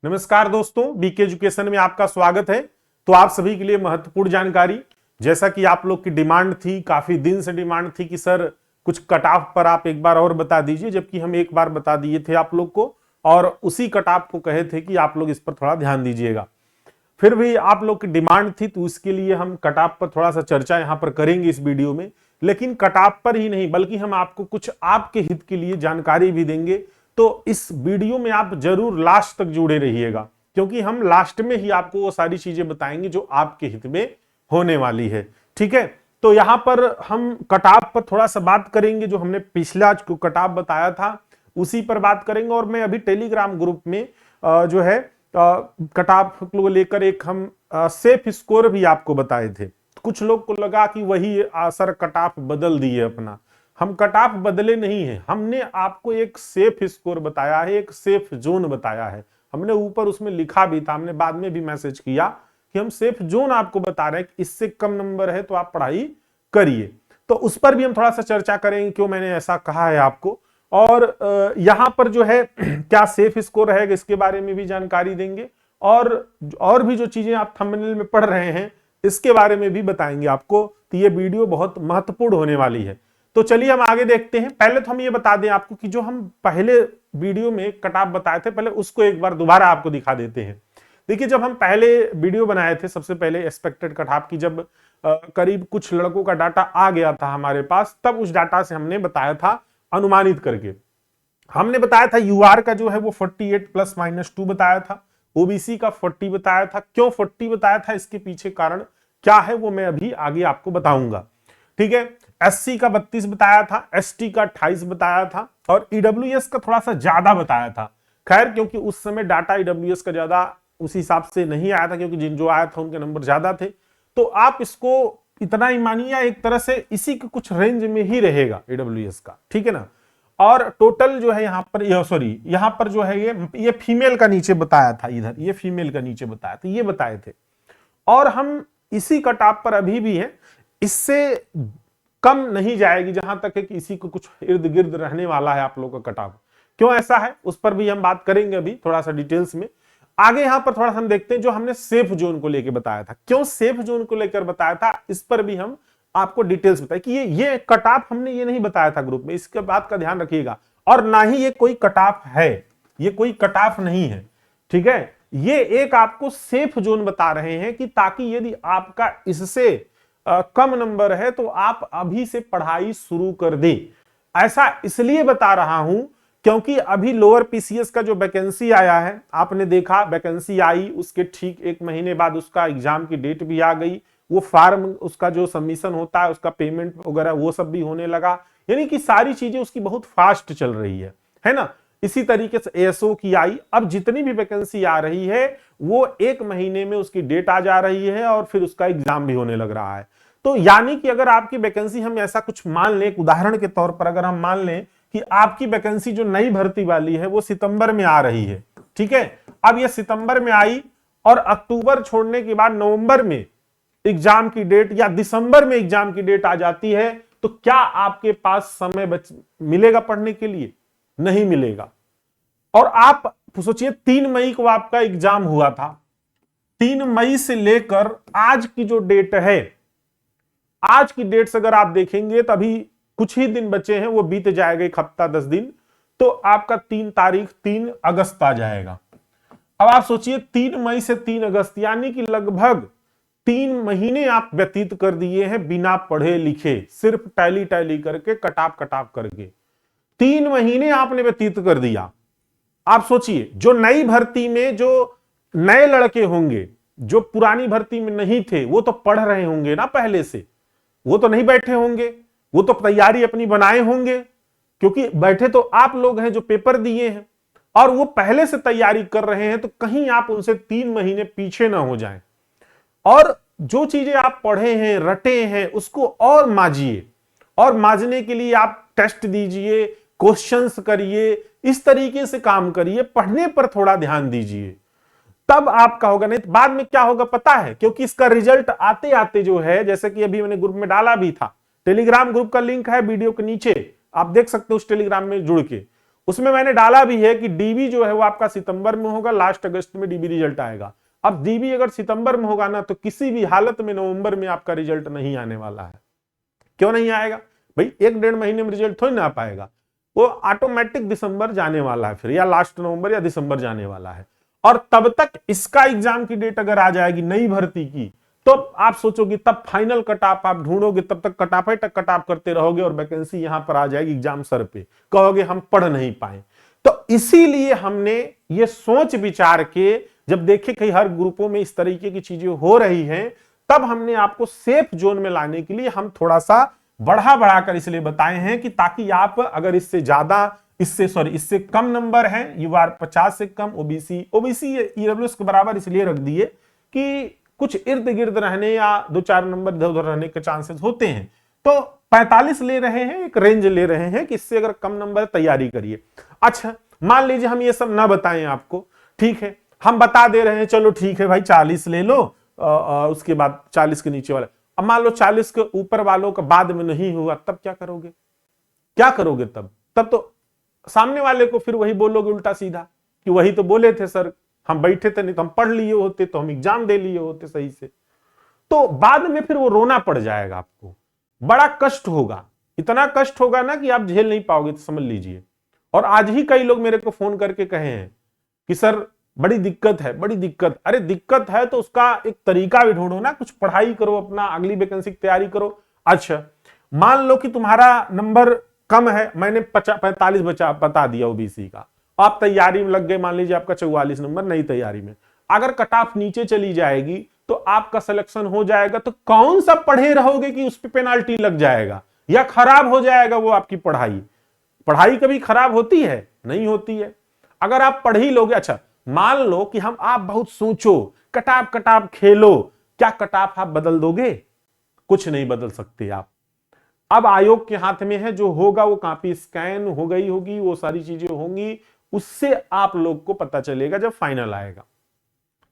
नमस्कार दोस्तों, BK education में आपका स्वागत है। तो आप सभी के लिए महत्वपूर्ण जानकारी, जैसा कि आप लोग की डिमांड थी, काफी दिन से डिमांड थी कि सर कुछ कट ऑफ पर आप एक बार और बता दीजिए, जबकि हम एक बार बता दिए थे आप लोग को और उसी कट ऑफ को कहे थे कि आप लोग इस पर थोड़ा ध्यान दीजिएगा। फिर भी आप लोग की डिमांड थी तो इसके लिए हम कट ऑफ पर थोड़ा सा चर्चा यहां पर करेंगे इस वीडियो में। लेकिन कट ऑफ पर ही नहीं बल्कि हम आपको कुछ आपके हित के लिए जानकारी भी देंगे। तो इस वीडियो में आप जरूर लास्ट तक जुड़े रहिएगा, क्योंकि हम लास्ट में ही आपको वो सारी चीजें बताएंगे जो आपके हित में होने वाली है। ठीक है, तो यहां पर हम कट ऑफ पर थोड़ा सा बात करेंगे। जो हमने पिछला कट ऑफ बताया था उसी पर बात करेंगे। और मैं अभी टेलीग्राम ग्रुप में जो है कट ऑफ को लेकर एक हम सेफ स्कोर भी आपको बताए थे। कुछ लोग को लगा कि वही सर कट ऑफ बदल दिए अपना। हम कट ऑफ बदले नहीं है, हमने आपको एक सेफ स्कोर बताया है, एक सेफ जोन बताया है। हमने ऊपर उसमें लिखा भी था, हमने बाद में भी मैसेज किया कि हम सेफ जोन आपको बता रहे हैं कि इससे कम नंबर है तो आप पढ़ाई करिए। तो उस पर भी हम थोड़ा सा चर्चा करेंगे, क्यों मैंने ऐसा कहा है आपको। और यहां पर जो है क्या सेफ स्कोर रहेगा इसके बारे में भी जानकारी देंगे। और भी जो चीजें आप थंबनेल में पढ़ रहे हैं इसके बारे में भी बताएंगे आपको। तो ये वीडियो बहुत महत्वपूर्ण होने वाली है। तो चलिए हम आगे देखते हैं। पहले तो हम ये बता दें आपको कि जो हम पहले वीडियो में कट ऑफ बताए थे, पहले उसको एक बार दोबारा आपको दिखा देते हैं। देखिए, जब हम पहले वीडियो बनाए थे, सबसे पहले एक्सपेक्टेड कट ऑफ की, जब करीब कुछ लड़कों का डाटा आ गया था हमारे पास, तब उस डाटा से हमने बताया था अनुमानित करके। हमने बताया था यूआर का जो है वो 48 ±2 बताया था, ओबीसी का 40 बताया था। क्यों 40 बताया था, इसके पीछे कारण क्या है वो मैं अभी आगे आपको बताऊंगा। ठीक है, एससी का 32 बताया था, एसटी का 28 बताया था और ईडब्ल्यूएस का थोड़ा सा ज्यादा बताया था। खैर, क्योंकि उस समय डाटा ईडब्ल्यूएस का ज्यादा उस हिसाब से नहीं आया था, क्योंकि जिन जो आया था उनके नंबर ज्यादा थे। तो आप इसको इतना ही मानिए, एक तरह से इसी के कुछ रेंज में ही रहेगा ईडब्ल्यूएस का। ठीक है ना। और टोटल जो है यहाँ पर यहाँ पर जो है ये फीमेल का नीचे बताया था, इधर ये फीमेल का नीचे बताया था, ये बताए थे। और हम इसी कट ऑफ पर अभी भी हैं, इससे कम नहीं जाएगी, जहां तक है कि इसी को कुछ इर्द गिर्द रहने वाला है आप लोगों का कट ऑफ। क्यों ऐसा है उस पर भी हम बात करेंगे अभी थोड़ा सा डिटेल्स में। आगे यहां पर थोड़ा सा हम देखते हैं जो हमने सेफ जोन को लेकर बताया था। क्यों सेफ जोन को लेकर बताया था, इस पर भी हम आपको डिटेल्स बताए कि ये कट ऑफ हमने ये नहीं बताया था ग्रुप में, इसके बात का ध्यान रखिएगा। और ना ही ये कोई कट ऑफ है, ये कोई कट ऑफ नहीं है। ठीक है, ये एक आपको सेफ जोन बता रहे हैं कि ताकि यदि आपका इससे कम नंबर है तो आप अभी से पढ़ाई शुरू कर दे। ऐसा इसलिए बता रहा हूं क्योंकि अभी लोअर पीसीएस का जो वैकेंसी आया है, आपने देखा वैकेंसी आई, उसके ठीक 1 महीने बाद उसका एग्जाम की डेट भी आ गई। वो फार्म उसका जो सबमिशन होता है, उसका पेमेंट वगैरह वो सब भी होने लगा। यानी कि सारी चीजें उसकी बहुत फास्ट चल रही है ना। इसी तरीके से एएसओ की आई, अब जितनी भी वैकेंसी आ रही है वो 1 महीने में उसकी डेट आ जा रही है और फिर उसका एग्जाम भी होने लग रहा है। तो यानी कि अगर आपकी वैकेंसी, हम ऐसा कुछ मान लें, एक उदाहरण के तौर पर अगर हम मान लें कि आपकी वैकेंसी जो नई भर्ती वाली है वो सितंबर में आ रही है। ठीक है, अब ये सितंबर में आई और अक्टूबर छोड़ने के बाद नवंबर में एग्जाम की डेट या दिसंबर में एग्जाम की डेट आ जाती है, तो क्या आपके पास समय मिलेगा पढ़ने के लिए? नहीं मिलेगा। और आप सोचिए 3 मई को आपका एग्जाम हुआ था, 3 मई से लेकर आज की जो डेट है, आज की डेट से अगर आप देखेंगे तो अभी कुछ ही दिन बचे हैं, वो बीत जाएगा 1 हफ्ता 10 दिन, तो आपका 3 अगस्त आ जाएगा। अब आप सोचिए 3 मई से 3 अगस्त, यानी कि लगभग 3 महीने आप व्यतीत कर दिए हैं बिना पढ़े लिखे, सिर्फ टैली करके कट ऑफ करके 3 महीने आपने व्यतीत कर दिया। आप सोचिए, जो नई भर्ती में जो नए लड़के होंगे, जो पुरानी भर्ती में नहीं थे, वो तो पढ़ रहे होंगे ना पहले से, वो तो नहीं बैठे होंगे, वो तो तैयारी अपनी बनाए होंगे, क्योंकि बैठे तो आप लोग हैं जो पेपर दिए हैं और वो पहले से तैयारी कर रहे हैं। तो कहीं आप उनसे 3 महीने पीछे ना हो जाएं और जो चीजें आप पढ़े हैं, रटे हैं, उसको और माजिए। और माजने के लिए आप टेस्ट दीजिए, क्वेश्चंस करिए, इस तरीके से काम करिए, पढ़ने पर थोड़ा ध्यान दीजिए, तब आपका होगा। नहीं तो बाद में क्या होगा पता है, क्योंकि इसका रिजल्ट आते आते जो है, जैसे कि अभी मैंने ग्रुप में डाला भी था, टेलीग्राम ग्रुप का लिंक है वीडियो के नीचे, आप देख सकते हो उस टेलीग्राम में जुड़ के। उसमें मैंने डाला भी है कि डीबी जो है वो आपका सितंबर में होगा, लास्ट अगस्त में डीबी रिजल्ट आएगा। अब डीबी अगर सितंबर में होगा ना तो किसी भी हालत में नवंबर में आपका रिजल्ट नहीं आने वाला है। क्यों नहीं आएगा भाई, 1-1.5 महीने में रिजल्ट थोड़ी ना आ पाएगा, वो ऑटोमेटिक दिसंबर जाने वाला है फिर, या लास्ट नवंबर या दिसंबर जाने वाला है। और तब तक इसका एग्जाम की डेट अगर आ जाएगी नई भर्ती की, तो आप सोचोगे तब फाइनल कट ऑफ आप ढूंढोगे, तब तक कट ऑफ करते रहोगे और वैकेंसी यहां पर आ जाएगी एग्जाम सर पे, कहोगे हम पढ़ नहीं पाए। तो इसीलिए हमने ये सोच विचार के, जब देखे कि हर ग्रुपों में इस तरीके की चीजें हो रही हैं, तब हमने आपको सेफ जोन में लाने के लिए हम थोड़ा सा बढ़ाकर इसलिए बताए हैं कि ताकि आप अगर इससे ज्यादा, इससे कम नंबर है, यूआर 50 से कम, ओबीसी ईडब्ल्यूएस के बराबर इसलिए रख दिए कि कुछ इर्द गिर्द रहने या 2-4 नंबर इधर उधर रहने के चांसेस होते हैं। तो 45 ले रहे हैं, एक रेंज ले रहे हैं कि इससे अगर कम नंबर तैयारी करिए। अच्छा मान लीजिए हम ये सब ना बताएं आपको, ठीक है, हम बता दे रहे हैं चलो ठीक है भाई 40 ले लो, उसके बाद 40 के नीचे वाले, अब मान लो 40 के ऊपर वालों का बाद में नहीं हुआ, तब क्या करोगे? तब तो सामने वाले को फिर वही बोलोगे उल्टा सीधा कि वही तो बोले थे सर, हम बैठे थे, नहीं तो हम पढ़ लिए होते, तो हम एग्जाम दे लिए होते सही से। तो बाद में फिर वो रोना पड़ जाएगा, आपको बड़ा कष्ट होगा, इतना कष्ट होगा ना कि आप झेल नहीं पाओगे, तो समझ लीजिए। और आज ही कई लोग मेरे को फोन करके कहे हैं कि सर बड़ी दिक्कत है, बड़ी दिक्कत। अरे दिक्कत है तो उसका एक तरीका भी ढूंढो ना, कुछ पढ़ाई करो, अपना अगली वैकेंसी की तैयारी करो। अच्छा मान लो कि तुम्हारा नंबर कम है, मैंने 45 बता दिया ओबीसी का, आप तैयारी में लग गए, मान लीजिए आपका 44 नंबर नई तैयारी में, अगर कट ऑफ नीचे चली जाएगी तो आपका सिलेक्शन हो जाएगा, तो कौन सा पढ़े रहोगे कि उस पर पेनाल्टी लग जाएगा या खराब हो जाएगा वो आपकी पढ़ाई कभी खराब होती है? नहीं होती है। अगर आप पढ़ ही लोगे, अच्छा मान लो कि आप बहुत सोचो, कटाप खेलो, क्या कटाप आप बदल दोगे? कुछ नहीं बदल सकते आप। अब आयोग के हाथ में है, जो होगा वो कॉपी स्कैन हो गई होगी, वो सारी चीजें होंगी, उससे आप लोग को पता चलेगा जब फाइनल आएगा।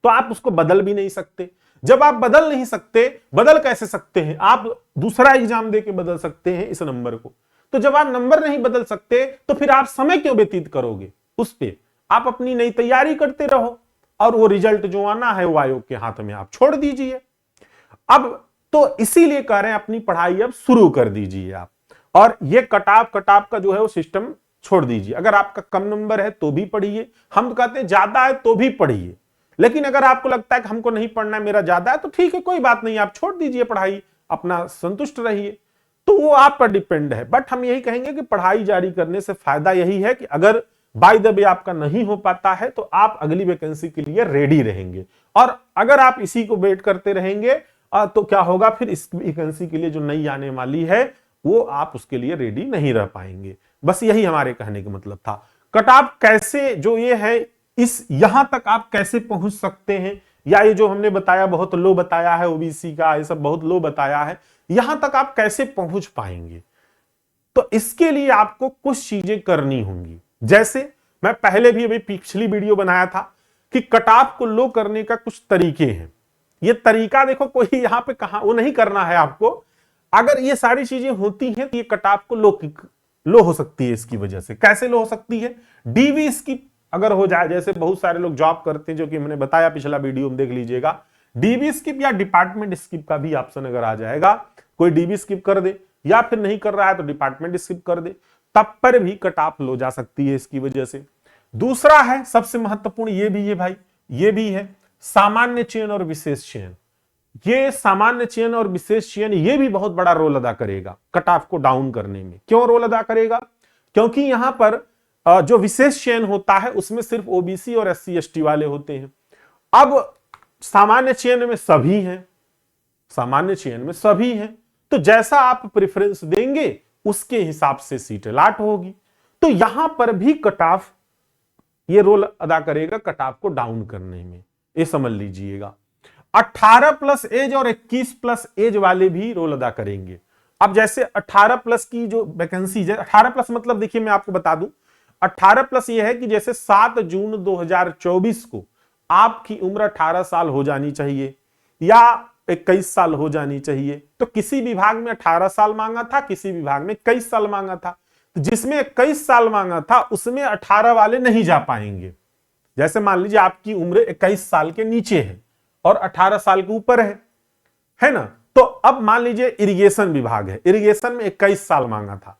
तो आप उसको बदल भी नहीं सकते। जब आप बदल नहीं सकते, बदल कैसे सकते हैं? आप दूसरा एग्जाम देके बदल सकते हैं इस नंबर को। तो जब आप नंबर नहीं बदल सकते तो फिर आप समय क्यों व्यतीत करोगे उस पे? आप अपनी नई तैयारी करते रहो और वो रिजल्ट जो आना है वो आयोग के हाथ में आप छोड़ दीजिए। अब तो इसीलिए कह रहे हैं अपनी पढ़ाई अब शुरू कर दीजिए आप, और ये कटाप का जो है वो सिस्टम छोड़ दीजिए। अगर आपका कम नंबर है तो भी पढ़िए, हम तो कहते हैं ज्यादा है तो भी पढ़िए, लेकिन अगर आपको लगता है कि हमको नहीं पढ़ना है, मेरा ज्यादा है, तो ठीक है, कोई बात नहीं, आप छोड़ दीजिए पढ़ाई, अपना संतुष्ट रहिए। तो वो आप पर डिपेंड है। बट हम यही कहेंगे कि पढ़ाई जारी करने से फायदा यही है कि अगर बाय द वे आपका नहीं हो पाता है तो आप अगली वैकेंसी के लिए रेडी रहेंगे। और अगर आप इसी को वेट करते रहेंगे तो क्या होगा, फिर इस वैकेंसी के लिए जो नई आने वाली है वो आप उसके लिए रेडी नहीं रह पाएंगे। बस यही हमारे कहने का मतलब था। कट ऑफ कैसे जो ये है, इस यहां तक आप कैसे पहुंच सकते हैं, या ये जो हमने बताया बहुत लो बताया है, ओबीसी का ये सब बहुत लो बताया है, यहां तक आप कैसे पहुंच पाएंगे? तो इसके लिए आपको कुछ चीजें करनी होंगी। जैसे मैं पहले भी अभी पिछली वीडियो बनाया था कि कट ऑफ को लो करने का कुछ तरीके हैं। ये तरीका देखो, कोई यहां पे कहा वो नहीं करना है आपको। अगर ये सारी चीजें होती हैं तो ये कट ऑफ को लो हो सकती है। इसकी वजह से कैसे लो हो सकती है? डीवी स्किप अगर हो जाए, जैसे बहुत सारे लोग जॉब करते हैं, जो कि मैंने बताया पिछला वीडियो में, देख लीजिएगा। डीबी स्किप या डिपार्टमेंट स्किप का भी ऑप्शन अगर आ जाएगा, कोई डीबी स्किप कर दे या फिर नहीं कर रहा है तो डिपार्टमेंट स्किप कर दे, तब पर भी कट ऑफ लो जा सकती है इसकी वजह से। दूसरा है सबसे महत्वपूर्ण, ये भी है भाई, ये भी है सामान्य चयन और विशेष चयन। ये सामान्य चयन और विशेष चयन ये भी बहुत बड़ा रोल अदा करेगा कट ऑफ को डाउन करने में। क्यों रोल अदा करेगा? क्योंकि यहां पर जो विशेष चयन होता है उसमें सिर्फ ओबीसी और एससी एसटी वाले होते हैं। अब सामान्य चयन में सभी हैं, सामान्य चयन में सभी हैं, तो जैसा आप प्रेफरेंस देंगे उसके हिसाब से सीट अलॉट होगी। तो यहां पर भी कट ऑफ ये रोल अदा करेगा कट ऑफ को डाउन करने में, ये समझ लीजिएगा। 18 प्लस एज और 21 प्लस एज वाले भी रोल अदा करेंगे। अब जैसे 18 प्लस की जो वैकेंसी है, 18 प्लस मतलब देखिए मैं आपको बता दूं, 18 प्लस ये है कि जैसे 7 जून 2024 को आपकी उम्र 18 साल हो जानी चाहिए या 21 साल हो जानी चाहिए। तो किसी विभाग में 18 साल मांगा था, किसी विभाग में 21 साल मांगा था। तो जिसमें 21 साल मांगा था उसमें 18 वाले नहीं जा पाएंगे। जैसे मान लीजिए आपकी उम्र 21 साल के नीचे है और 18 साल के ऊपर है ना। तो अब मान लीजिए इरिगेशन विभाग है, इरिगेशन में 21 साल मांगा था,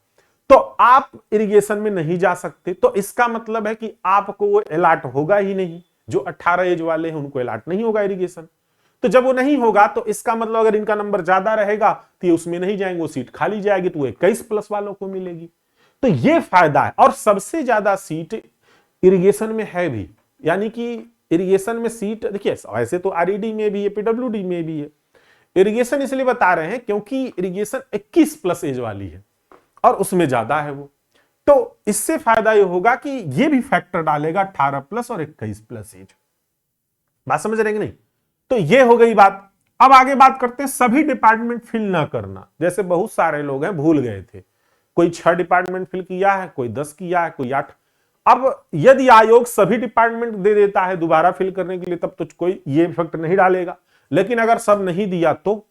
तो आप इरिगेशन में नहीं जा सकते। तो इसका मतलब है कि आपको वो अलॉट होगा ही नहीं, जो 18 एज वाले हैं उनको अलॉट नहीं होगा इरिगेशन। तो जब वो नहीं होगा तो इसका मतलब अगर इनका नंबर ज्यादा रहेगा तो ये उसमें नहीं जाएंगे, वो सीट खाली जाएगी, तो वो 21 प्लस वालों को मिलेगी। तो ये फायदा है। और सबसे ज्यादा सीट इरिगेशन में है भी, यानी कि इरिगेशन में सीट देखिए, वैसे तो आरईडी में भी है, पीडब्ल्यूडी में भी है, इरिगेशन इसलिए बता रहे हैं क्योंकि इरिगेशन 21 प्लस एज वाली है और उसमें ज्यादा है वो। तो इससे फायदा ये होगा कि ये भी फैक्टर डालेगा 18 प्लस और 21 प्लस एज। बात समझ रहे हैं कि नहीं? तो ये हो गई बात। अब आगे बात करते हैं सभी डिपार्टमेंट फिल ना करना। जैसे बहुत सारे लोग हैं भूल गए थे, कोई 6 डिपार्टमेंट फिल किया है, कोई 10 किया है, कोई 8। अब यदि आयोग सभी डिपार्टमेंट दे देता है दोबारा फिल करने के लिए तब तो कोई ये इफेक्ट नहीं डालेगा, लेकिन अगर सब नहीं दिया तो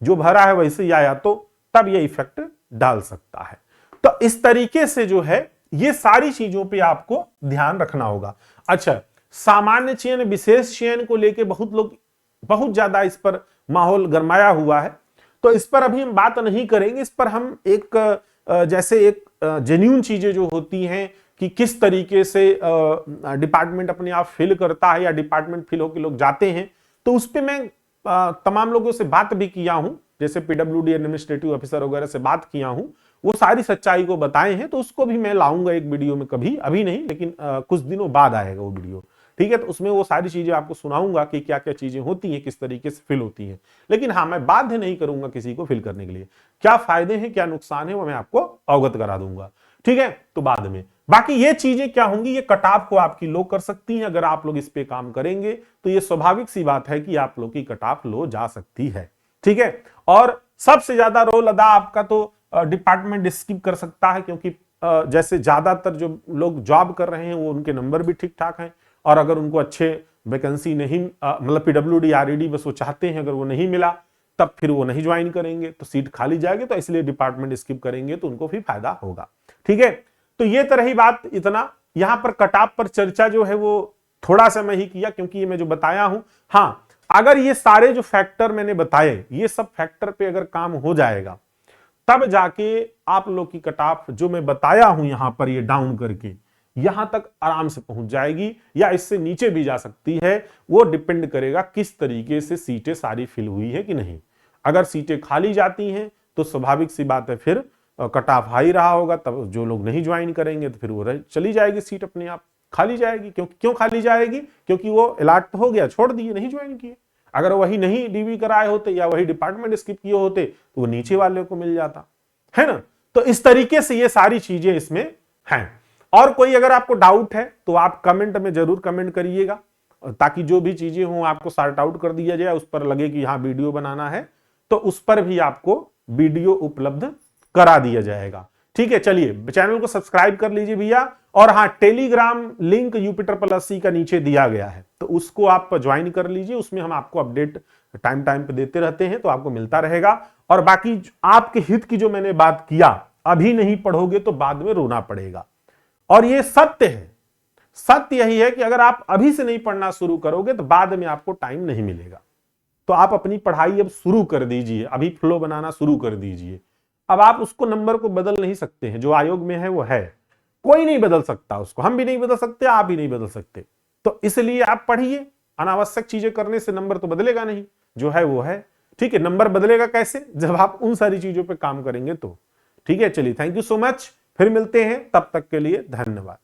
जो भरा है वैसे ही आया तो तब ये इफेक्ट डाल सकता है। तो इस तरीके से जो है ये सारी चीजों पे आपको ध्यान रखना होगा। अच्छा, सामान्य चयन विशेष चयन को लेके बहुत लोग बहुत ज्यादा इस पर माहौल गरमाया हुआ है, तो इस पर अभी हम बात नहीं करेंगे। इस पर हम एक जैसे एक जेन्युइन चीजें जो होती हैं कि किस तरीके से डिपार्टमेंट अपने आप फिल करता है या डिपार्टमेंट फिल होकर लोग जाते हैं, तो उस पर मैं तमाम लोगों से बात भी किया हूं, जैसे पीडब्ल्यूडी एडमिनिस्ट्रेटिव ऑफिसर वगैरह से बात किया हूं, वो सारी सच्चाई को बताए हैं। तो उसको भी मैं लाऊंगा एक वीडियो में, कभी अभी नहीं लेकिन कुछ दिनों बाद आएगा वो वीडियो, ठीक है। तो उसमें वो सारी चीजें आपको सुनाऊंगा कि क्या क्या चीजें होती हैं, किस तरीके से फिल होती हैं। लेकिन हाँ, मैं बाध्य नहीं करूंगा किसी को फिल करने के लिए। क्या फायदे हैं क्या नुकसान है वो मैं आपको अवगत करा दूंगा, ठीक है। तो बाद में बाकी ये चीजें क्या होंगी, ये कट ऑफ को आपकी लो कर सकती हैं। अगर आप लोग इस पे काम करेंगे तो ये स्वाभाविक सी बात है कि आप लोग की कट ऑफ लो जा सकती है, ठीक है। और सबसे ज्यादा रोल अदा आपका तो डिपार्टमेंट स्किप कर सकता है, क्योंकि जैसे ज्यादातर जो लोग जॉब कर रहे हैं वो उनके नंबर भी ठीक ठाक हैं, और अगर उनको अच्छे वैकेंसी नहीं मतलब पीडब्ल्यूडी आरईडी बस वो चाहते हैं, अगर वो नहीं मिला तब फिर वो नहीं ज्वाइन करेंगे तो सीट खाली जाएगी। तो इसलिए डिपार्टमेंट स्किप करेंगे तो उनको भी फायदा होगा, ठीक है। तो ये तो रही बात इतना। यहां पर कट ऑफ पर चर्चा जो है वो थोड़ा सा मैं ही किया, क्योंकि ये मैं जो बताया हूं, हाँ, अगर ये सारे जो फैक्टर मैंने बताए ये सब फैक्टर पे अगर काम हो जाएगा तब जाके आप लोग की कट ऑफ जो मैं बताया हूं यहां पर ये डाउन करके यहां तक आराम से पहुंच जाएगी, या इससे नीचे भी जा सकती है। वो डिपेंड करेगा किस तरीके से सीटें सारी फिल हुई है कि नहीं। अगर सीटें खाली जाती हैं तो स्वाभाविक सी बात है फिर कट ऑफ हाई रहा होगा, तब जो लोग नहीं ज्वाइन करेंगे तो फिर वो चली जाएगी सीट, अपने आप खाली जाएगी। क्यों खाली जाएगी? क्योंकि वो अलॉट हो गया, छोड़ दिए, नहीं ज्वाइन किए। अगर वही नहीं डीवी कराए होते या वही डिपार्टमेंट स्किप किए होते तो वो नीचे वाले को मिल जाता है ना। तो इस तरीके से ये सारी चीजें इसमें हैं। और कोई अगर आपको डाउट है तो आप कमेंट में जरूर कमेंट करिएगा, ताकि जो भी चीजें हों आपको सॉर्ट आउट कर दिया जाए। उस पर लगे कि हाँ वीडियो बनाना है तो उस पर भी आपको वीडियो उपलब्ध करा दिया जाएगा, ठीक है। चलिए चैनल को सब्सक्राइब कर लीजिए भैया। और हाँ, टेलीग्राम लिंक UPTRSC का नीचे दिया गया है, तो उसको आप ज्वाइन कर लीजिए। उसमें हम आपको अपडेट टाइम टाइम पे देते रहते हैं, तो आपको मिलता रहेगा। और बाकी आपके हित की जो मैंने बात किया, अभी नहीं पढ़ोगे तो बाद में रोना पड़ेगा, और ये सत्य है। सत्य यही है कि अगर आप अभी से नहीं पढ़ना शुरू करोगे तो बाद में आपको टाइम नहीं मिलेगा। तो आप अपनी पढ़ाई अब शुरू कर दीजिए, अभी फ्लो बनाना शुरू कर दीजिए। अब आप उसको नंबर को बदल नहीं सकते हैं, जो आयोग में है वो है, कोई नहीं बदल सकता उसको, हम भी नहीं बदल सकते, आप भी नहीं बदल सकते। तो इसलिए आप पढ़िए, अनावश्यक चीजें करने से नंबर तो बदलेगा नहीं, जो है वो है, ठीक है। नंबर बदलेगा कैसे? जब आप उन सारी चीजों पे काम करेंगे तो, ठीक है। चलिए, थैंक यू सो मच, फिर मिलते हैं, तब तक के लिए धन्यवाद।